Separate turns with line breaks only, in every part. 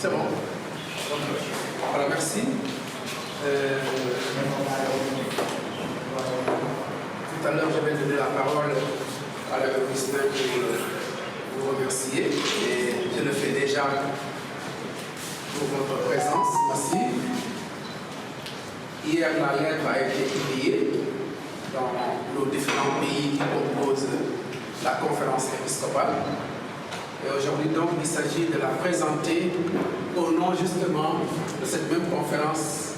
C'est bon. Voilà, merci. Tout à l'heure, je vais donner la parole à la Augustin pour vous remercier. Et je le fais déjà pour votre présence massive. Hier, la lettre a été publiée dans nos différents pays qui composent la conférence épiscopale. Et aujourd'hui, donc, il s'agit de la présenter au nom justement de cette même conférence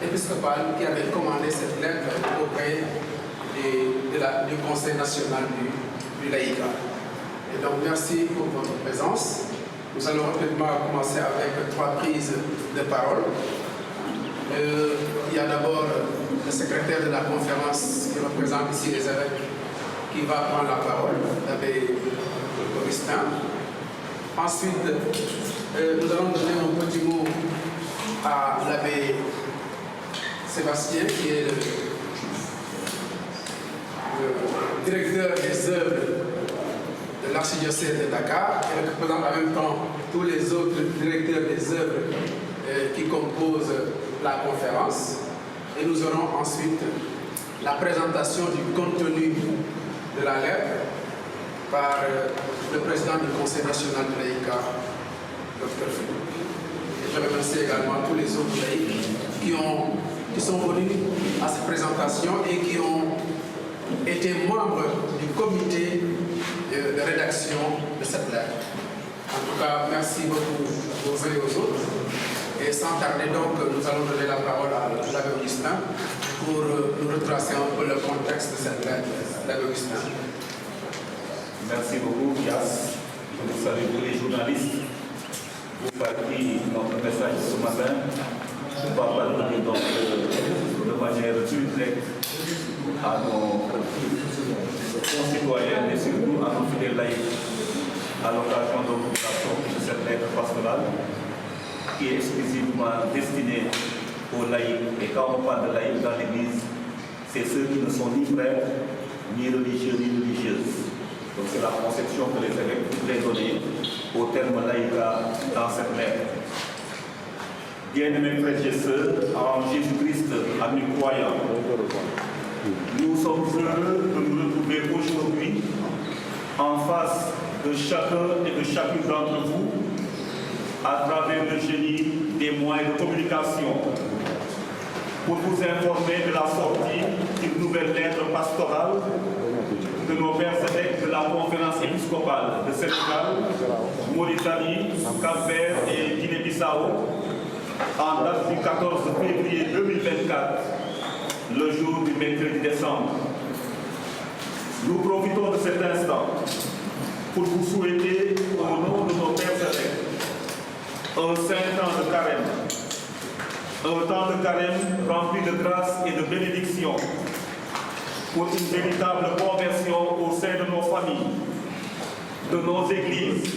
épiscopale qui avait commandé cette lettre auprès du Conseil national du laïcat. Et donc, merci pour votre présence. Nous allons rapidement commencer avec 3 prises de parole. Il y a d'abord le secrétaire de la conférence qui représente ici les évêques qui va prendre la parole, l'abbé Augustin. Ensuite, nous allons donner un petit mot à l'abbé Sébastien, qui est le directeur des œuvres de l'archidiocèse de Dakar, et représente en même temps tous les autres directeurs des œuvres qui composent la conférence. Et nous aurons ensuite la présentation du contenu de la lettre par le président du Conseil national du laïcat, Dr Philippe. Et je remercie également tous les autres laïcs qui sont venus à cette présentation et qui ont été membres du comité de rédaction de cette lettre. En tout cas, merci beaucoup aux uns et aux autres. Et sans tarder donc, nous allons donner la parole à l'abbé Augustin pour nous retracer un peu le contexte de cette lettre. L'abbé Augustin.
Merci beaucoup, Pias. Vous savez, tous les journalistes, vous parlez notre message ce matin. On va parler donc de manière plus directe à nos concitoyens et surtout à nos fidèles laïcs à l'occasion de l'obligation de cette lettre pastorale qui est exclusivement destinée aux laïcs. Et quand on parle de laïcs dans l'Église, c'est ceux qui ne sont ni prêtres, ni religieux, ni religieuses. Donc c'est la conception que les évêques voudraient donner au terme laïcat dans cette lettre. Bien-aimés frères et sœurs, en Jésus-Christ, amis croyants, nous sommes heureux de nous retrouver aujourd'hui en face de chacun et de chacune d'entre vous à travers le génie des moyens de communication pour vous informer de la sortie d'une nouvelle lettre pastorale de nos pères évêques de la conférence épiscopale de Sénégal, Mauritanie, Cap-Vert et Guinée-Bissau en date du 14 février 2024, le jour du mercredi décembre. Nous profitons de cet instant pour vous souhaiter, au nom de nos pères évêques, un saint temps de carême, un temps de carême rempli de grâce et de bénédiction pour une véritable conversion au sein de nos familles, de nos églises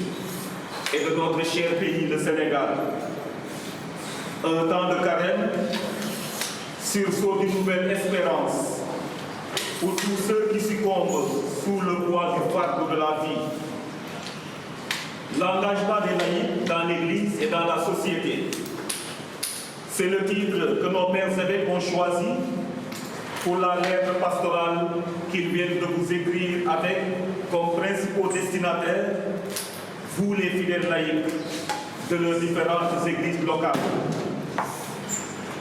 et de notre cher pays, le Sénégal. Un temps de carême, sursaut d'une nouvelle espérance pour tous ceux qui succombent sous le poids du fardeau de la vie. L'engagement des laïcs dans l'Église et dans la société. C'est le titre que nos pères évêques ont choisi pour la lettre pastorale qu'ils viennent de vous écrire avec comme principaux destinataires, vous les fidèles laïcs de leurs différentes églises locales.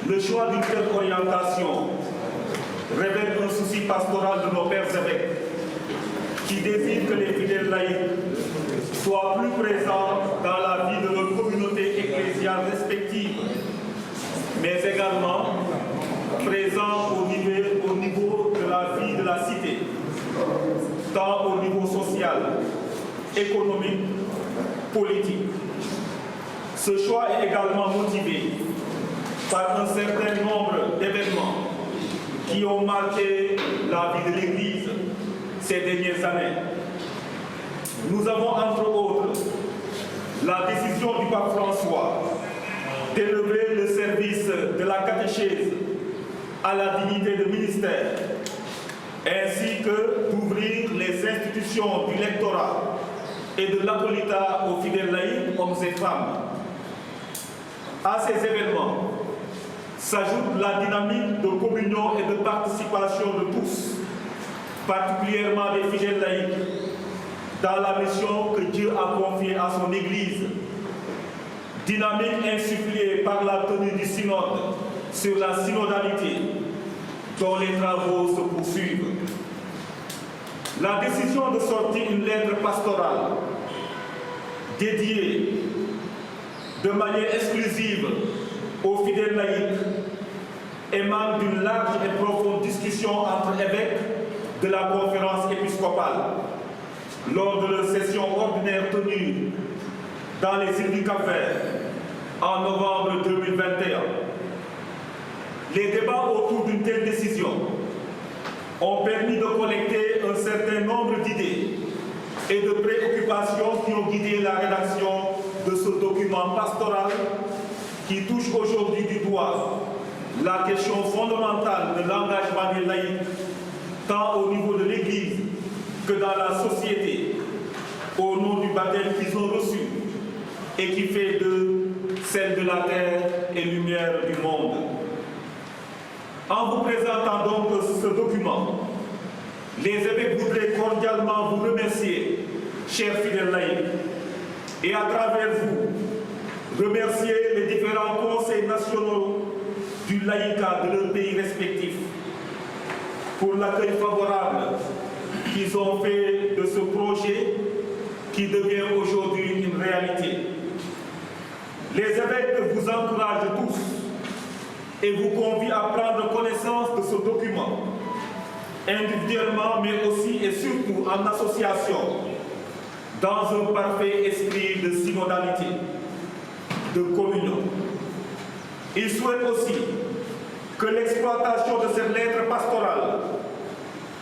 Le choix d'une telle orientation révèle un souci pastoral de nos pères évêques qui désirent que les fidèles laïcs soient plus présents dans la vie de leur communauté ecclésiale respective, mais également présents au niveau de la vie de la cité, tant au niveau social, économique, politique. Ce choix est également motivé par un certain nombre d'événements qui ont marqué la vie de l'Église ces dernières années. Nous avons entre autres la décision du pape François d'élever le service de la catéchèse à la dignité de ministère, ainsi que d'ouvrir les institutions du lectorat et de l'appolitat aux fidèles laïcs, hommes et femmes. À ces événements s'ajoute la dynamique de communion et de participation de tous, particulièrement des fidèles laïcs, dans la mission que Dieu a confiée à son Église. Dynamique insufflée par la tenue du synode sur la synodalité, dont les travaux se poursuivent. La décision de sortir une lettre pastorale dédiée de manière exclusive aux fidèles laïcs émane d'une large et profonde discussion entre évêques de la conférence épiscopale lors de leur session ordinaire tenue dans les îles du Cap-Vert en novembre 2021. Les débats autour d'une telle décision ont permis de collecter un certain nombre d'idées et de préoccupations qui ont guidé la rédaction de ce document pastoral qui touche aujourd'hui du doigt la question fondamentale de l'engagement des laïcs, tant au niveau de l'Église que dans la société, au nom du baptême qu'ils ont reçu et qui fait d'eux celle de la terre et lumière du monde. En vous présentant donc ce document, les évêques voudraient cordialement vous remercier, chers fidèles laïcs, et à travers vous, remercier les différents conseils nationaux du laïcat de leurs pays respectifs pour l'accueil favorable qu'ils ont fait de ce projet qui devient aujourd'hui une réalité. Les évêques vous encouragent tous et vous convient à prendre connaissance de ce document, individuellement, mais aussi et surtout en association, dans un parfait esprit de synodalité, de communion. Il souhaite aussi que l'exploitation de cette lettre pastorale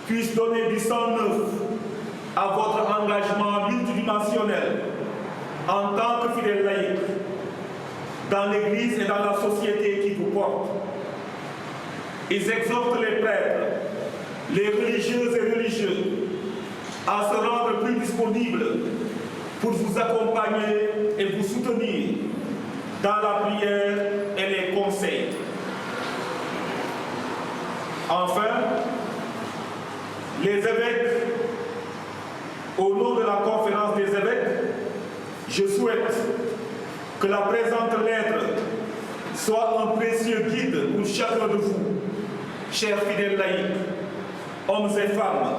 puisse donner du sang neuf à votre engagement multidimensionnel en tant que fidèle laïque, dans l'Église et dans la société qui vous porte. Ils exhortent les prêtres, les religieuses et religieux à se rendre plus disponibles pour vous accompagner et vous soutenir dans la prière et les conseils. Enfin, les évêques, au nom de la conférence des évêques, je souhaite que la présente lettre soit un précieux guide pour chacun de vous, chers fidèles laïcs, hommes et femmes,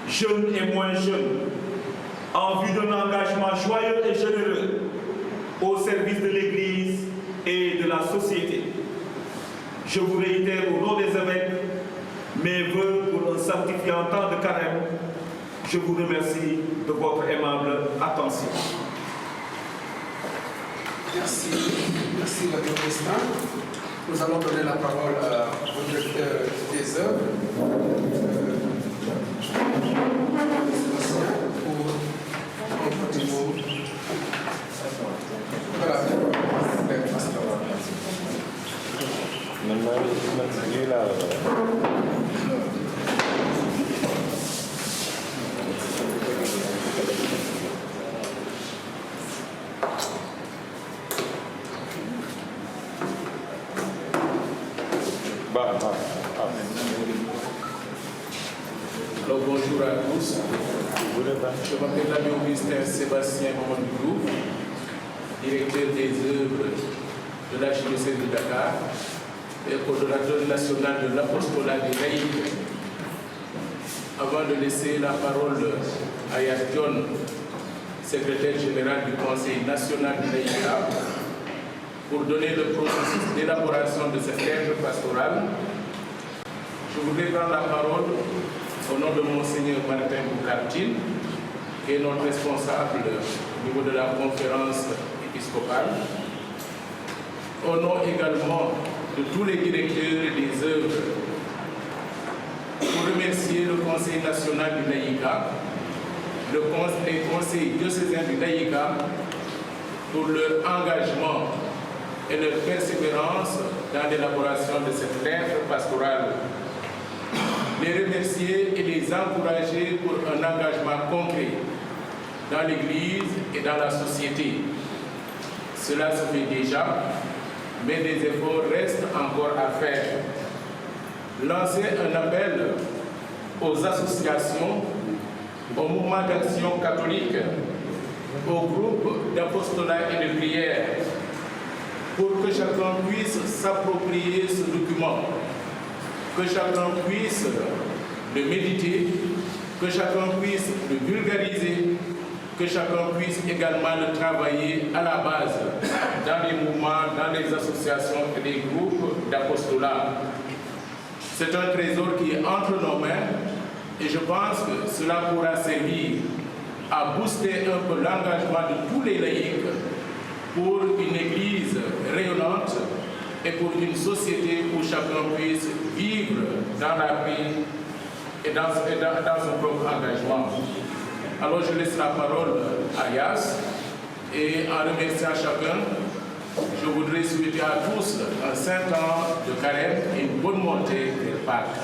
jeunes et moins jeunes, en vue d'un engagement joyeux et généreux au service de l'Église et de la société. Je vous réitère au nom des évêques mes vœux pour un sanctifiant temps de carême. Je vous remercie de votre aimable attention.
Merci. Merci, Monsieur le Président. Nous allons donner la parole au directeur des œuvres, Sébastien, pour un petit mot. Voilà.
Alors bonjour à tous. Je m'appelle l'ami Augustin Sébastien Mamadou, directeur des œuvres de l'archidiocèse de Dakar et coordonnateur national de l'apostolat des laïcs. Avant de laisser la parole à Yad John, secrétaire général du Conseil national du laïcat, pour donner le processus d'élaboration de cette lettre pastorale, je voudrais prendre la parole au nom de Monseigneur Martin Boukartine, qui est notre responsable au niveau de la conférence épiscopale, au nom également de tous les directeurs des œuvres, pour remercier le Conseil national du laïcat, les conseils diocésains du laïcat pour leur engagement et leur persévérance dans l'élaboration de cette lettre pastorale. Les remercier et les encourager pour un engagement concret dans l'Église et dans la société. Cela se fait déjà mais des efforts restent encore à faire. Lancer un appel aux associations, aux mouvements d'action catholique, aux groupes d'apostolat et de prière, pour que chacun puisse s'approprier ce document, que chacun puisse le méditer, que chacun puisse le vulgariser, que chacun puisse également le travailler à la base dans les mouvements, dans les associations et les groupes d'apostolat. C'est un trésor qui est entre nos mains et je pense que cela pourra servir à booster un peu l'engagement de tous les laïcs pour une église rayonnante et pour une société où chacun puisse vivre dans la paix et dans son propre engagement. Alors je laisse la parole à Yas et en remerciant chacun, je voudrais souhaiter à tous un saint temps de carême et une bonne montée de Pâques.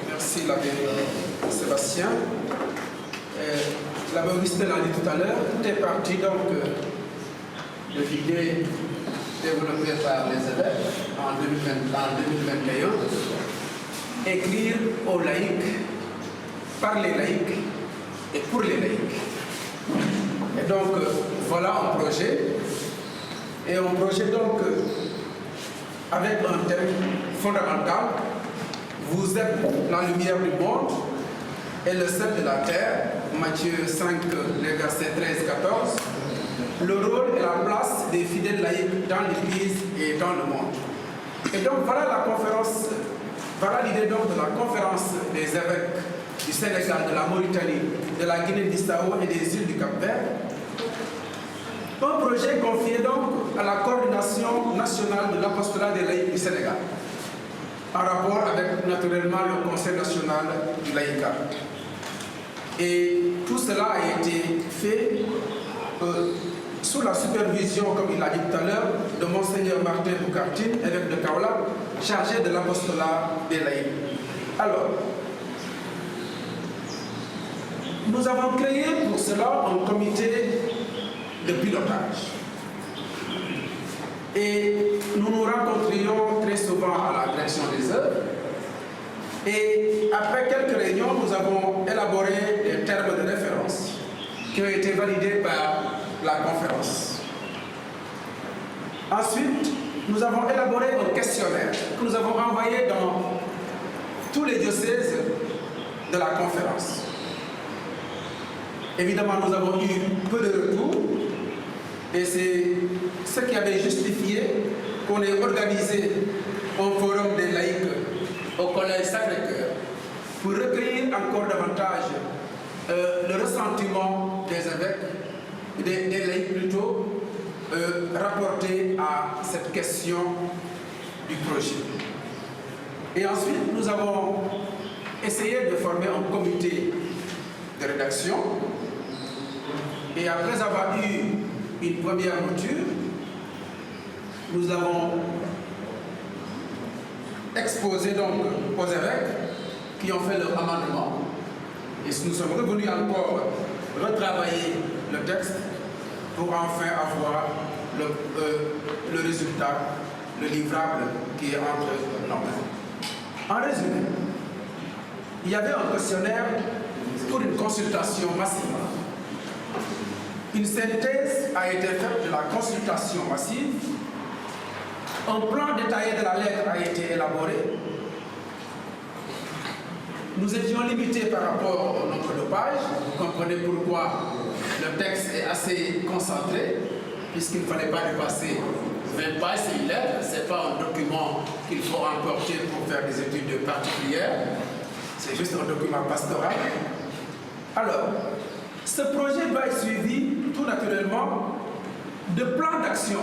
Merci l'abbé Sébastien. L'abbé Augustin l'a dit tout à l'heure, tout est parti donc de l'idée développée par les évêques en 2021, écrire aux laïcs, par les laïcs et pour les laïcs. Et donc voilà un projet, et un projet donc avec un thème fondamental. Vous êtes la lumière du monde et le sel de la terre, Matthieu 5, les versets 13-14, le rôle et la place des fidèles laïcs dans l'Église et dans le monde. Et donc voilà la conférence, voilà l'idée donc de la conférence des évêques du Sénégal, de la Mauritanie, de la Guinée-Bissau et des îles du Cap-Vert. Un projet confié donc à la coordination nationale de l'apostolat des laïcs du Sénégal, en rapport avec naturellement le Conseil national du laïcat. Et tout cela a été fait sous la supervision, comme il l'a dit tout à l'heure, de Monseigneur Martin Boukartine, évêque de Kaolack, chargé de l'apostolat des laïcs. Alors, nous avons créé pour cela un comité de pilotage. Et nous nous rencontrions très souvent à la direction des œuvres. Et après quelques réunions, nous avons élaboré des termes de référence qui ont été validés par la conférence. Ensuite, nous avons élaboré un questionnaire que nous avons envoyé dans tous les diocèses de la conférence. Évidemment, nous avons eu peu de retours. Et c'est ce qui avait justifié qu'on ait organisé un forum des laïcs au Collège Sacré-Cœur pour recueillir encore davantage le ressentiment des évêques, des laïcs plutôt, rapportés à cette question du projet. Et ensuite, nous avons essayé de former un comité de rédaction. Et après avoir eu une première mouture, nous avons exposé donc aux évêques qui ont fait leur amendement. Et nous sommes revenus encore retravailler le texte pour enfin avoir le résultat, le livrable qui est entre nos mains. En résumé, il y avait un questionnaire pour une consultation massive. Une synthèse a été faite de la consultation massive. Un plan détaillé de la lettre a été élaboré. Nous étions limités par rapport au nombre de pages. Vous comprenez pourquoi le texte est assez concentré, puisqu'il ne fallait pas dépasser 20 pages. C'est une lettre, ce n'est pas un document qu'il faut emporter pour faire des études particulières. C'est juste un document pastoral. Alors, ce projet va être suivi tout naturellement de plans d'action.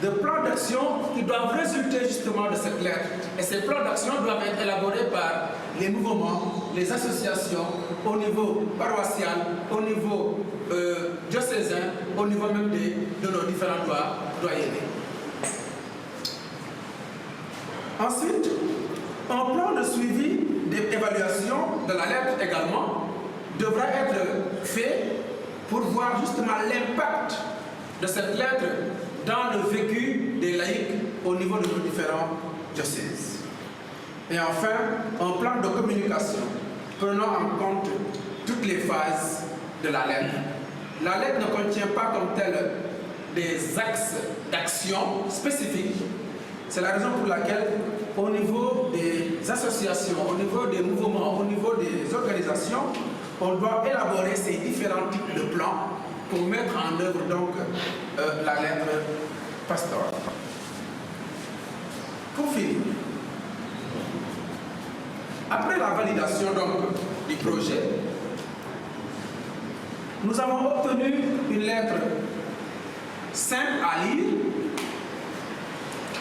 De plans d'action qui doivent résulter justement de cette lettre. Et ces plans d'action doivent être élaborés par les mouvements, les associations, au niveau paroissial, au niveau diocésain, au niveau même de nos différents doyennés. Ensuite, un plan de suivi d'évaluation de la lettre également devra être fait pour voir justement l'impact de cette lettre dans le vécu des laïcs au niveau de nos différents diocèses. Et enfin, un plan de communication prenant en compte toutes les phases de la lettre. La lettre ne contient pas comme telle des axes d'action spécifiques. C'est la raison pour laquelle, au niveau des associations, au niveau des mouvements, au niveau des organisations, on doit élaborer ces différents types de plans pour mettre en œuvre donc la lettre pastorale. Pour finir, après la validation donc du projet, nous avons obtenu une lettre simple à lire,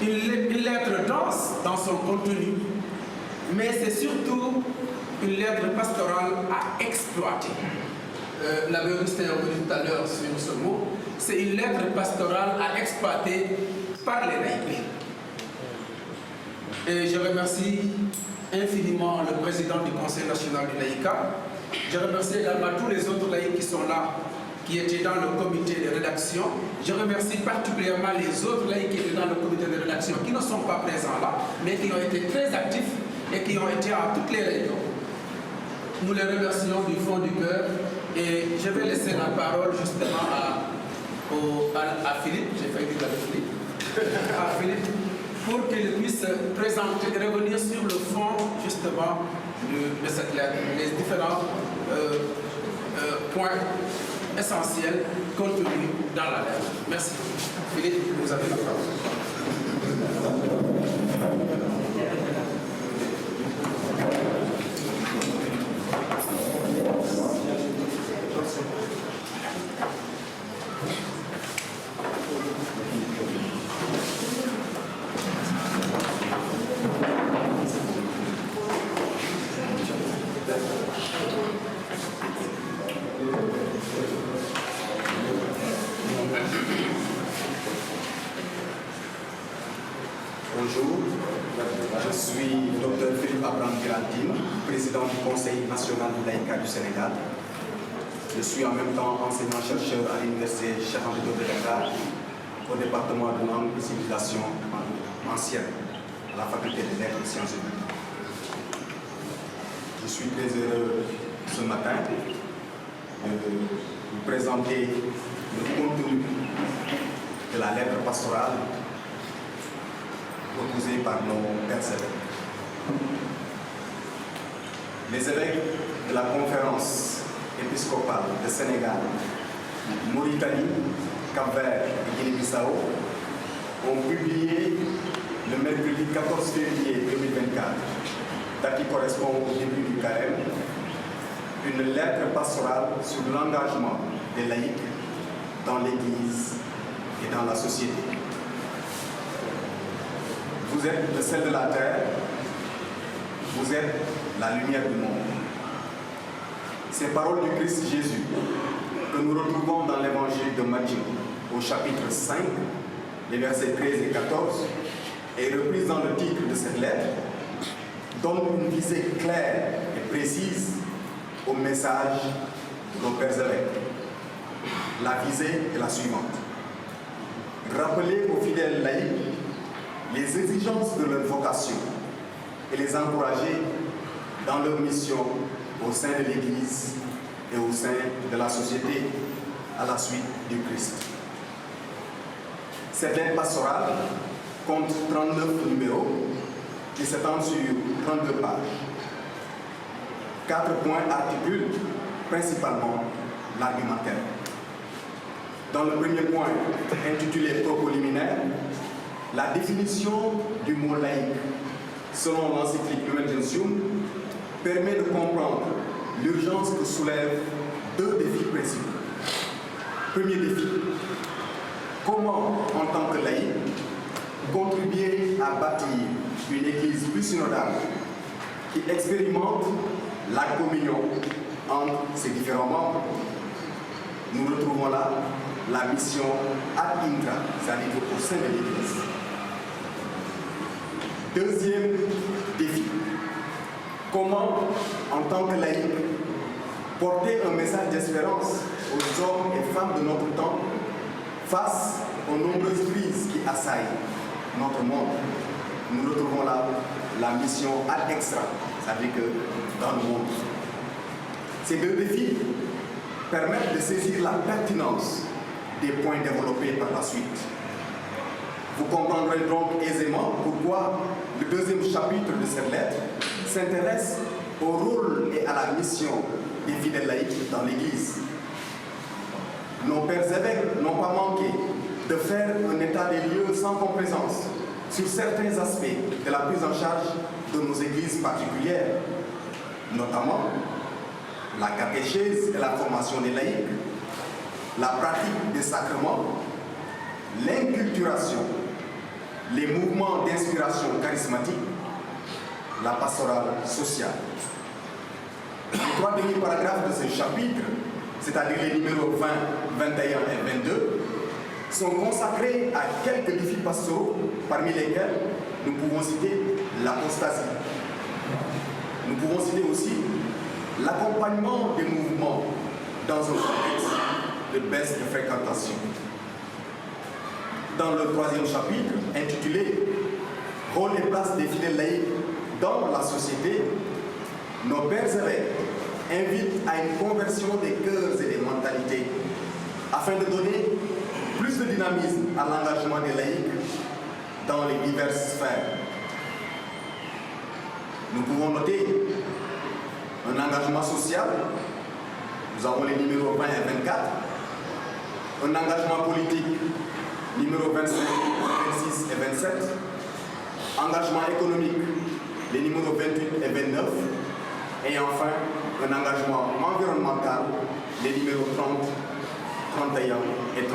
une lettre dense dans son contenu, mais c'est surtout une lettre pastorale à exploiter. L'abbé Augustin est revenu tout à l'heure sur ce mot. C'est une lettre pastorale à exploiter par les laïcs. Et je remercie infiniment le président du Conseil national du laïcat. Je remercie également tous les autres laïcs qui sont là, qui étaient dans le comité de rédaction. Je remercie particulièrement les autres laïcs qui étaient dans le comité de rédaction, qui ne sont pas présents là, mais qui ont été très actifs et qui ont été à toutes les réunions. Nous les remercions du fond du cœur et je vais laisser la parole justement à Philippe, j'ai failli dire à Philippe, à Philippe, pour qu'il puisse présenter et revenir sur le fond justement de cette lettre, les différents points essentiels contenus dans la lettre. Merci. Philippe, vous avez la parole.
Bonjour, je suis Dr Philippe Abraham-Giraldine, président du Conseil national du laïcat du Sénégal. Je suis en même temps enseignant-chercheur à l'Université Cheikh Anta Diop de Dakar, au département de langue et civilisation ancienne, à la faculté des lettres et sciences humaines. Je suis très heureux ce matin de vous présenter le contenu de la lettre pastorale proposée par nos pères évêques. Les évêques de la conférence épiscopale de Sénégal, Mauritanie, Cap-Vert et Guinée-Bissau ont publié le mercredi 14 février 2024, date qui correspond au début du carême, une lettre pastorale sur l'engagement des laïcs dans l'Église et dans la société. Vous êtes le sel de la terre, vous êtes la lumière du monde. Ces paroles du Christ Jésus que nous retrouvons dans l'évangile de Matthieu au chapitre 5, les versets 13 et 14, et reprise dans le titre de cette lettre, donnent une visée claire et précise au message de nos pères évêques. La visée est la suivante: rappeler aux fidèles laïcs les exigences de leur vocation et les encourager dans leur mission au sein de l'Église et au sein de la société à la suite du Christ. Cette lettre pastorale compte 39 numéros qui s'étendent sur 32 pages. 4 points articulent principalement l'argumentaire. Dans le premier point, intitulé Propos liminaires, la définition du mot laïque, selon l'encyclique Lumen Gentium, permet de comprendre l'urgence que soulèvent 2 défis principaux. Premier défi: comment, en tant que laïque, contribuer à bâtir une Église plus synodale qui expérimente la communion entre ses différents membres. Nous retrouvons là la mission ad intra, c'est-à-dire au sein de l'Église. Deuxième défi. Comment, en tant que laïc, porter un message d'espérance aux hommes et femmes de notre temps face aux nombreuses crises qui assaillent notre monde. Nous retrouvons là la mission ad extra, c'est-à-dire que dans le monde. Ces deux défis permettent de saisir la pertinence des points développés par la suite. Vous comprendrez donc aisément pourquoi le deuxième chapitre de cette lettre s'intéresse au rôle et à la mission des fidèles laïcs dans l'Église. Nos pères évêques n'ont pas manqué de faire un état des lieux sans complaisance sur certains aspects de la prise en charge de nos églises particulières, notamment la catéchèse et la formation des laïcs, la pratique des sacrements, l'inculturation, les mouvements d'inspiration charismatique, la pastorale sociale. Les trois derniers paragraphes de ce chapitre, c'est-à-dire les numéros 20, 21 et 22, sont consacrés à quelques défis pastoraux, parmi lesquels nous pouvons citer l'apostasie. Nous pouvons citer aussi l'accompagnement des mouvements dans un contexte de baisse de fréquentation. Dans le troisième chapitre, intitulé « Rôle et place des fidèles laïcs dans la société », nos pères évêques invitent à une conversion des cœurs et des mentalités afin de donner plus de dynamisme à l'engagement des laïcs dans les diverses sphères. Nous pouvons noter un engagement social, nous avons les numéros 20 et 24, un engagement politique, numéros 25, 26 et 27, engagement économique, les numéros 28 et 29, et enfin un engagement environnemental, les numéros 30, 31 et 32.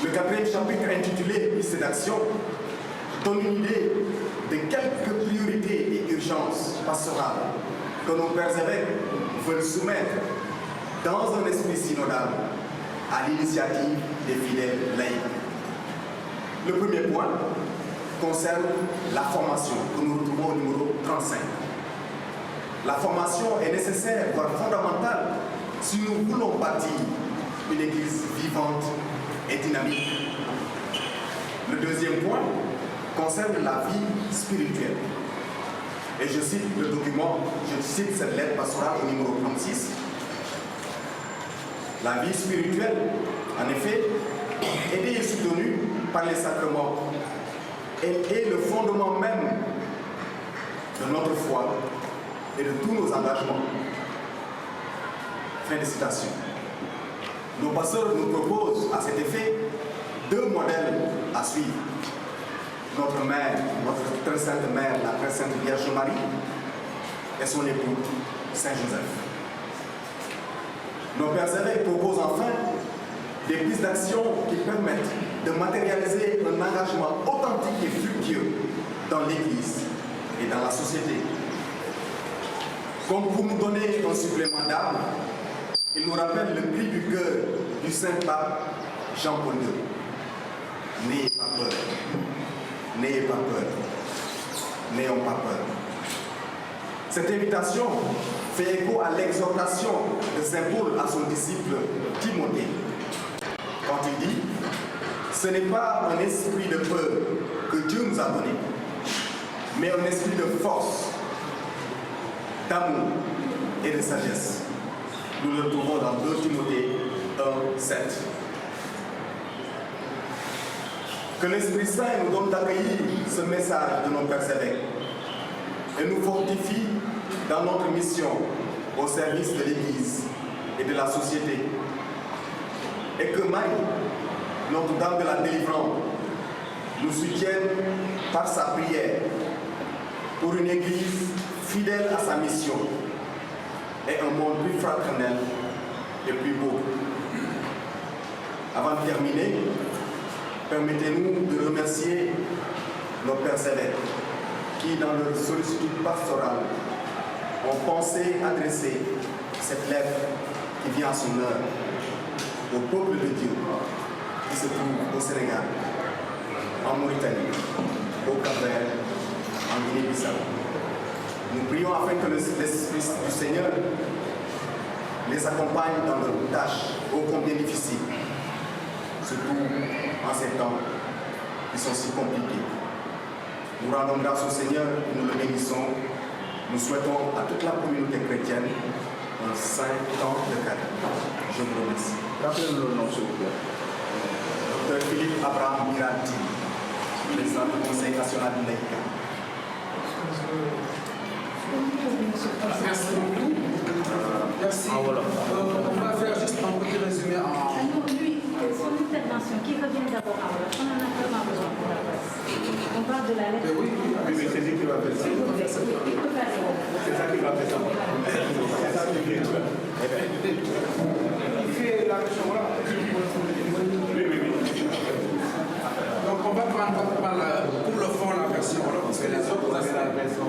Le quatrième chapitre intitulé « Piste d'action » donne une idée de quelques priorités et urgences pastorales que nos pères évêques veulent soumettre dans un esprit synodal à l'initiative des fidèles laïcs. Le premier point concerne la formation que nous retrouvons au numéro 35. La formation est nécessaire, voire fondamentale, si nous voulons bâtir une église vivante et dynamique. Le deuxième point concerne la vie spirituelle. Et je cite le document, je cite cette lettre pastorale au numéro 36. La vie spirituelle, en effet, aidée et soutenue par les sacrements, elle est le fondement même de notre foi et de tous nos engagements. Fin de citation. Nos pasteurs nous proposent à cet effet deux modèles à suivre. Notre mère, notre très sainte mère, la très sainte Vierge Marie, et son époux, Saint Joseph. Nos pères évêques proposent enfin des pistes d'action qui permettent de matérialiser un engagement authentique et fructueux dans l'Église et dans la société. Comme pour nous donner un supplément d'âme, il nous rappelle le cri du cœur du Saint-Pape Jean-Paul II. N'ayez pas peur, n'ayez pas peur, n'ayons pas peur. Cette invitation fait écho à l'exhortation de Saint Paul à son disciple Timothée, quand il dit « Ce n'est pas un esprit de peur que Dieu nous a donné, mais un esprit de force, d'amour et de sagesse. » Nous le trouvons dans 2 Timothée 1, 7. Que l'Esprit Saint nous donne d'accueillir ce message de nos pères évêques et nous fortifie dans notre mission au service de l'Église et de la société. Et que Marie, Notre-Dame de la Délivrance, nous soutienne par sa prière pour une Église fidèle à sa mission et un monde plus fraternel et plus beau. Avant de terminer, permettez-nous de remercier nos pères évêques qui, dans leur sollicitude pastorale, ont pensé adresser cette lettre qui vient à son heure au peuple de Dieu qui se trouve au Sénégal, en Mauritanie, au Cap-Vert, en Guinée-Bissau. Nous prions afin que l'Esprit du Seigneur les accompagne dans leurs tâches ô combien difficiles, surtout en ces temps qui sont si compliqués. Nous rendons grâce au Seigneur, nous le bénissons. Nous souhaitons à toute la communauté chrétienne un saint temps de carême. Je vous remercie.
Rappelez-nous le nom, s'il vous plaît.
Dr Philippe Abraham Mirati, président du Conseil national du laïcat.
Merci beaucoup. Merci. On va faire juste un petit résumé en...
Non, lui, son intervention, qui revient d'abord à Wolof, on en a vraiment besoin pour la presse. On parle de la lettre.
Oui,
Oui, mais c'est lui qui va faire ça.
Il peut pas aller.
C'est ça qui va faire ça. C'est ça qui vient.
il fait la question là.
Oui.
Donc on va prendre pour le fond la version là, parce que les autres
Vous avez la version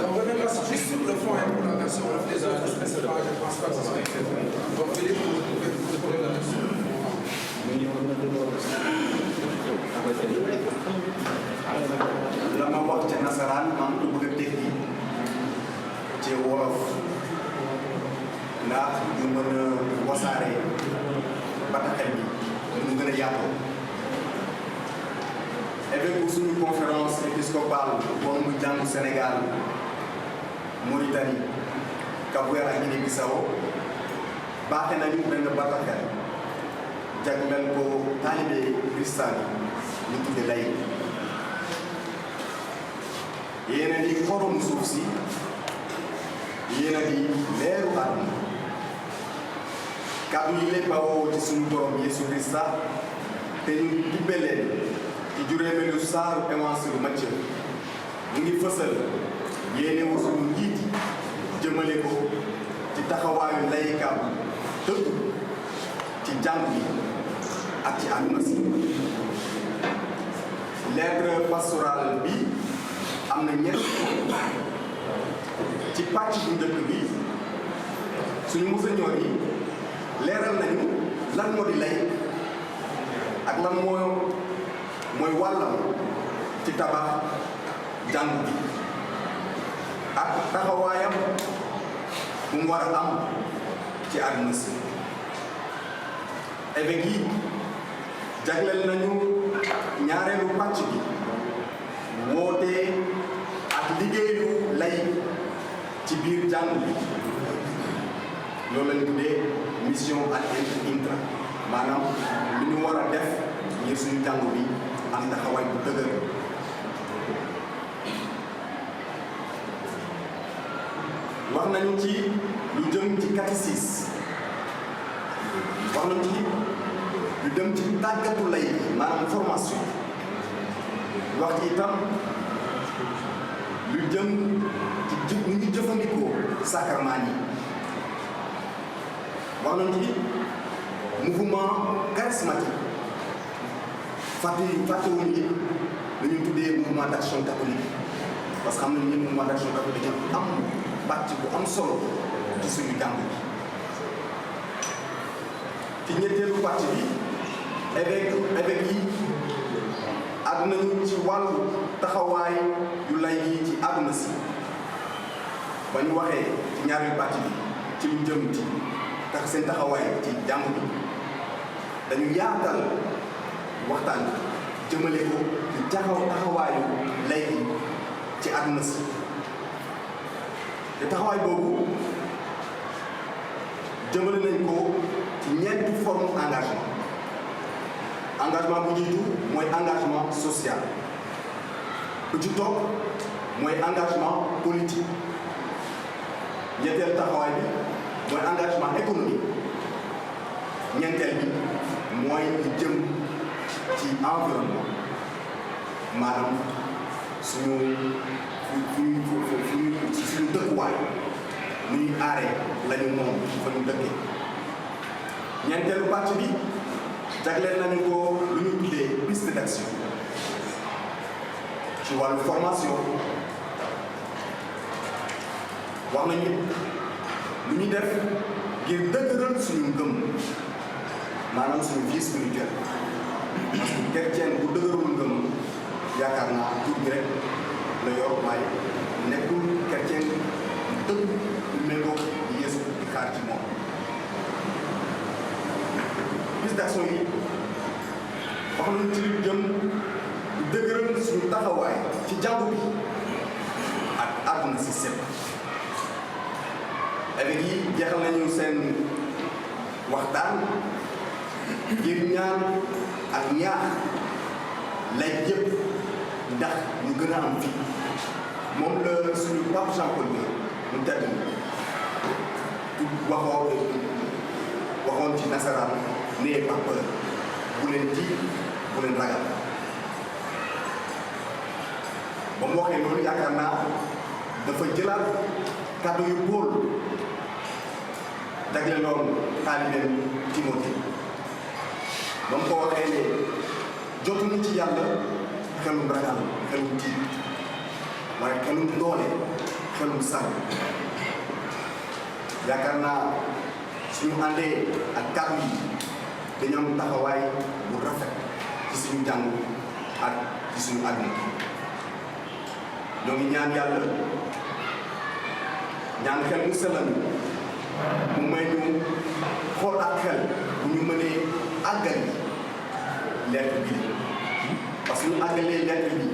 on reviendra juste sur le fond pour la version là. Les autres, je ne pense pas que ça soit écrit. Donc Philippe, vous pouvez la version.
la ma wax ca nasaraan maa ngi ko bëgg a tekki ci wolof ndax ñu mën a wasaare bataaxal bi mu gën a yaatoo. évêque bu suñu conférence épiscopale bon mu jàngu Sénégal Mauritanie Cap-Vert ak Guinée-Bissau baaxe nañu benn bataaxal jagleel ko taalibe Christian yi ñu tudde lay yéen a di xorom suuf si yéen a di leeru àdduna kàddu yi lay bawoo ci suñu borom Yeesu Krista te ñu tibbe leen ci juróomeelu saaru Évangile Matthieu mu ngi fësal yéene wu suñu njiit jëmale ko ci taxawaayu laykat dëgg ci jàng bi ak ci àdduna si. lettre pastorale bi am na ñett ci pàcc bu njëkk bi suñu monseigneur yi leeral nañu lan moo di lay ak lan mooy wàllam ci tabax jàngu bi ak taxawaayam bu mu war a am ci àdduna si. évêque yi jagleel nañu ñaareelu pàcc bi woote ak liggéeyu lay ci biir jàngu bi loolu lañ tuddee mission ak intra maanaam li ñu war a def ngir suñu jàngu bi am taxawaay bu dëgër. wax nañu ci lu jëm ci catéchisme wax nañu ci lu dem ci tàggatu lay maanaam formation wax ci itam lu jëm ci ñu ngi jëfandikoo sacrement yi wax nañu ci mouvement charismatique fàttewuñu it lu ñu tuddee mouvement d'action catholique parce que xam nañu ne mouvement d'action catholique am pàcc bu am solo ci suñu jàng bi. ci ñetteelu pàcc bi évêque yi àdduna ñu ci wàllu taxawaay yu lay yi ci àdduna si ba ñu waxee ci ñaareelu pàcc bi ci lu jëm ci tax seen taxawaay ci jàng bi dañu yaatal waxtaan jëmale ko ci taxawaayu lay yi ci àdduna si te taxawaay boobu jëmale nañ ko ci ñeenti forme engagement bu jiitu mooy engagement social bu ci topp mooy engagement politique ñetteel taxawaay bi mooy engagement économique ñeenteel bi mooy lu jëm ci environnement maanaam suñu dëkkuwaay nu ñuy aaree lañu moom fa ñu dëkkee. ñeenteelu pàcc bi jagleel nañu ko lu ñu tuddee piste d'action ci wàllu formation wax nañu lu ñu def ngir dëgëral suñu ngëm maanaam suñu vie spirituelle parce que chrétien bu dëgërul ngëm yaakaar naa tur bi rek la yor waaye nekkul chrétien bu dëgg méngoo Yeesu di xaar ci moom. piste d'action yi wax nañu ci lu jëm du dëgëral suñu taxawaay ci jàngu bi ak àdduna si set. évêques yi jeexal nañu seen waxtaan ngir ñaan ak ñaax lay yëpp ndax ñu gën a am fi moom la suñu Pape Jean Paul II mu tedd waxoon ci nasaraan n'ayez pas peur bu leen tiit bu leen ragal ba mu waxee loolu yaakaar naa dafa jëlaat kàddu yu Paul jagle loolu taalibeem Timothée ba mu ko waxee ne jotuñu ci yàlla xelum ragal xelum tiit waaye xelum doole xelum sànq yaakaar naa suñu àndee ak kàddu yi dañu am taxawaay bu rafet ci suñu jàng ak ci suñu àdduna ñoo ngi ñaan yàlla ñaan xel mu selal mu may ñu xool ak xel bu ñu mënee àggali lettre bi parce que ñu àggalee lettre bi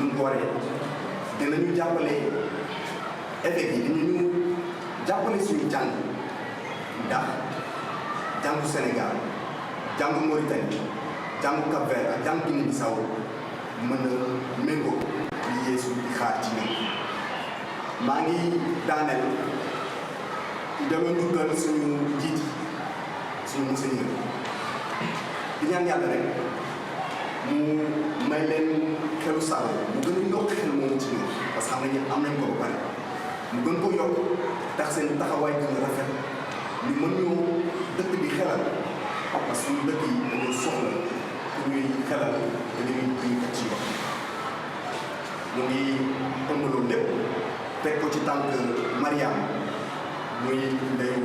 ñu ko waree dinañu jàppale évêques yi dinañu jàppale suñu jàng ndax jàngu Sénégal jàngu Mauritanie jàngu Cap-Vert ak jàngu Guinée-Bissau mën a méngoo li Yeesu di xaar ci ñoom. maa ngi daaneel delloo njukkal suñu njiit suñu monseigneur di ñaan yàlla rek mu may leen xelu sàll mu gën a yokk xel moomu ci ñoom parce que xam nañu am nañ ko ba pare mu gën ko yokk tax seen taxawaay gën a rafet ñu mën ñoo dëkk di xelal parce que suñu dëkk yi dañoo soxla pour ñuy xelal te dañuy duñu ko ci yoon ñu ngi ëmb loolu lépp teg ko ci tànk Mariam muy ndeyu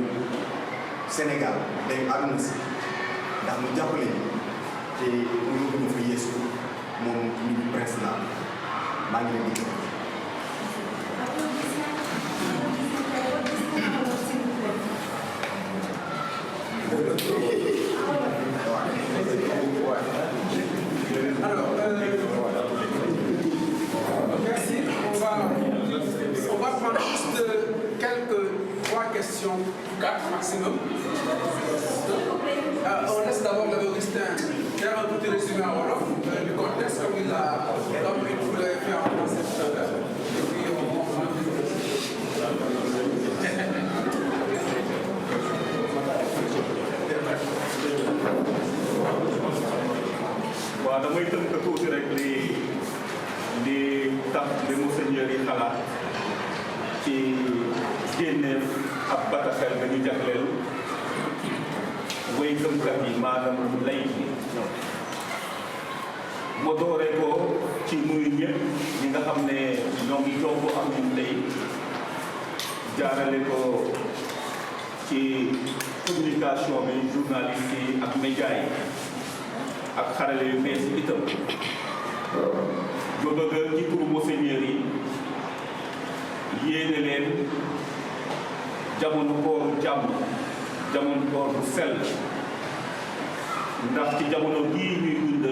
Sénégal ndeyu àdduna si ndax mu jàppale te mu yóbbu ñu fa Yeesu moom ñu ngi président maa ngi leen di gërëm.
Alors, merci. On va prendre juste trois questions, 4 maximum. On laisse d'abord l'Augustin faire un petit résumé en wolof du contexte comme il voulait faire en français tout à l'heure. Et puis
waaw damay tënk tuuti rek di tax li monseigneur yi xalaat ci génneef ab bataaxel dañu jagleel way gëmkat yi maanaam lay bi ma dooree ko ci nuyu ñëpp ñi nga xam ne ñoo ngi jokk am ñun tey jaarale ko ci communication bi journaliste yi ak média yi ak xarale yu bees yi itam ba bëgg ci turu monseigneur yi yéene leen jamono kooru jàmm jamono koor bu sell ndax ci jamono gii ñuy dund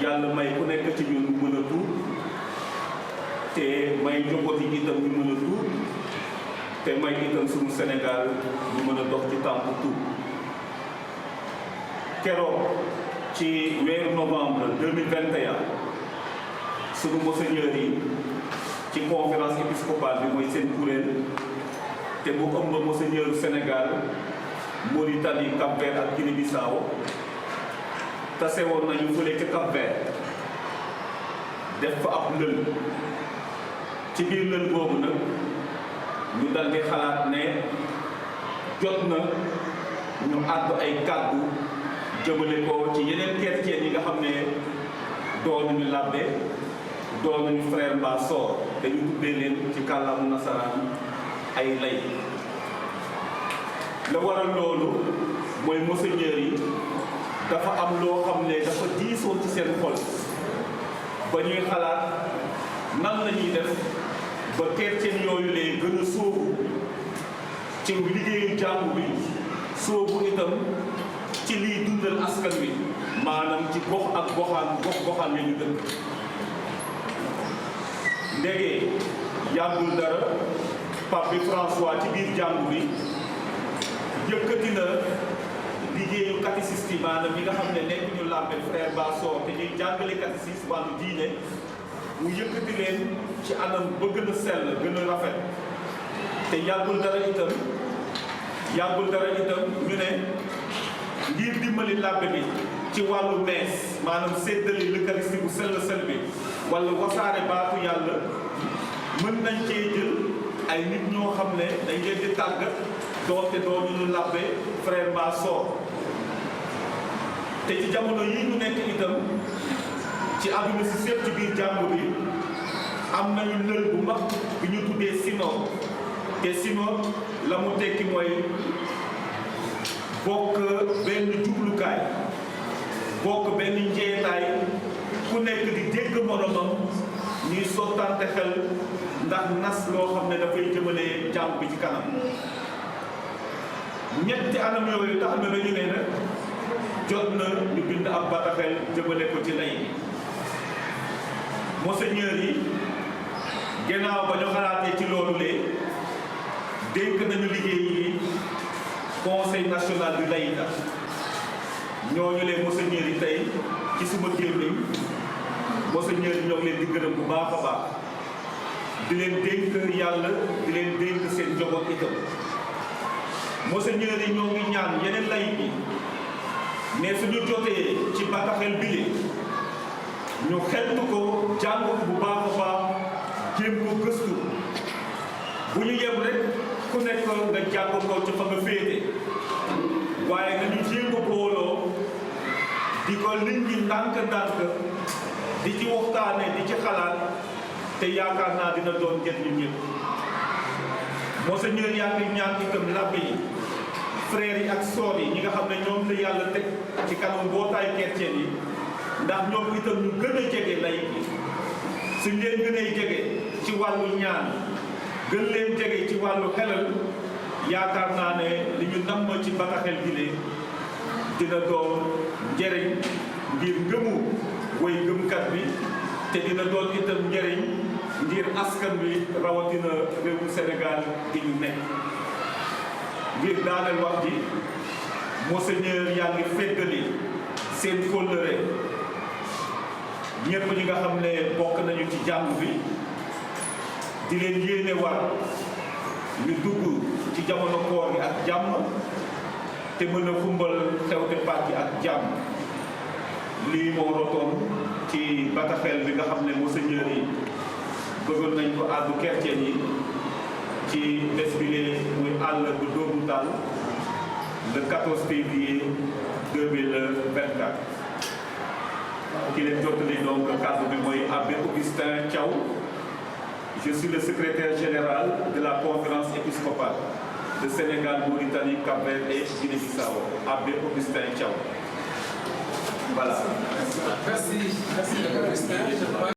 yàlla may ku nekk ci ñun mën a tuub te may njaboot yi itam ñu mën a tuub te may itam suñu Sénégal ñu mën a dox ci tànk tuub keroog ci weeru novembre 2021 suñu monseigneur yi ci conférence épiscopale bi mooy seen kuréel te bu ëmb monseigneur Sénégal Mauritanie Cap-Vert ak Guinée-Bissau tase woon nañu fële ca Cap-Vert def fa ab lël ci biir lël boobu nag ñu dal di xalaat ne jot na ñu àddu ay kàddu jëmale ko ci yeneen chrétien yi nga xam ne doonuñu làbbe doon nañu frère mbaa sœur dañu tuddee leen ci kàllamu nasaraan ay lay. la waral loolu mooy monseigneur yi dafa am loo xam ne dafa diisoon ci seen xol ba ñuy xalaat nan la ñuy def ba chrétien yooyu lee gën a sóobu ci liggéeyu jàngu bi sóobu itam ci liy dundal askan wi maanaam ci gox ak goxaan ya ñu dëkk. ndege yàggul dara pape bi François ci biir jàngu bi yëkkati na liggéeyu catéchiste yi maanaam ñi nga xam ne nekk ñu làmbe frère Bassor te ñuy jàngale catéchisme wàllu diine mu yëkkati leen ci anam ba gën a sell gën a rafet. te yàggul dara itam ñu ne ngir dimbali làmbe bi ci wàllu mees maanaam séddale l'Eucharistie bu sell bi wala wasaare baatu yàlla mën nañ cee jël ay nit ñoo xam ne dañ leen di tàggat doonte dooñu ñu làbbe frère Bassor. te ci jamono yi ñu nekk itam ci àdduna si sépp ci biir jàngu bi am nañu lël bu mag bi ñu tuddee synode te synode la mu tekki mooy bokk benn jublukaay bokk benn njeetaay ku nekk di dégg moromam ñuy sottante xel ndax nas loo xam ne dafay jëmale jàngu bi ci kanam. ñetti anam yooyu tax na dañu ne nag jot na ñu bind ab bataaxel jëmale ko ci lay monseigneur yi gannaaw ba ñu xalaatee ci loolu lee dénk nañu liggéey yi conseil national du laïcat ñooñu leen monseigneur yi tey ci suma gémmiñ monseigneur yi ñoo ngi leen di gërëm bu baax a baax di leen dénk yàlla di leen dénk seen njaboot itam. monseigneur yi ñoo ngi ñaan yeneen lay bi ne suñu jotee ci bataaxel bile ñu xeltu ko jàng ko bu baax a baax jéem ko gëstu bu ñu yem rek ku nekk nga jàng ko ci fa nga féete waaye nañu jéem a booloo di ko nit ñi ndànk-ndànk di ci waxtaane di ci xalaat te yaakaar naa dina doon njëriñ ñëpp. monseigneur yaa ngi ñaan itam labbe yi frères yi ak sœurs yi ñi nga xam ne ñoom la yàlla teg ci kanam mbootaayu chrétien yi ndax ñoom itam ñu gën a jege laïc yi suñ leen gënee jege ci wàllu ñaan gën leen jege ci wàllu xelal yaakaar naa ne li ñu namm ci bataaxel bi ne dina doon njëriñ ngir ngëmu way ngëmkat bi te dina doon itam njëriñ ngir askan bi rawatina réewu Sénégal gi ñu nekk. ngir daaneel wax ji monseigneur yaa ngi feddali seen kóllëre ñëpp ñi nga xam ne bokk nañu ci jàngu bi di leen yéene war ñu dugg ci jamono koor gi ak jàmm te mën a xumbal xewte Pâques gi ak jàmm. lii moo rotoon ci bataaxel bi nga xam ne monseigneur yi bëggoon nañ ko àddu chrétien yi ci bés bi lee muy àll bu doomu taal le 14 février 2024. ki leen jottali donc kàddu bi mooy abbé Augustin Thiaw. Je suis le secrétaire général de la conférence épiscopale de Sénégal, Mauritanie, Cap-Vert et Guinée-Bissau. Abbé Augustin Thiaw. Voilà.
Merci, Augustin.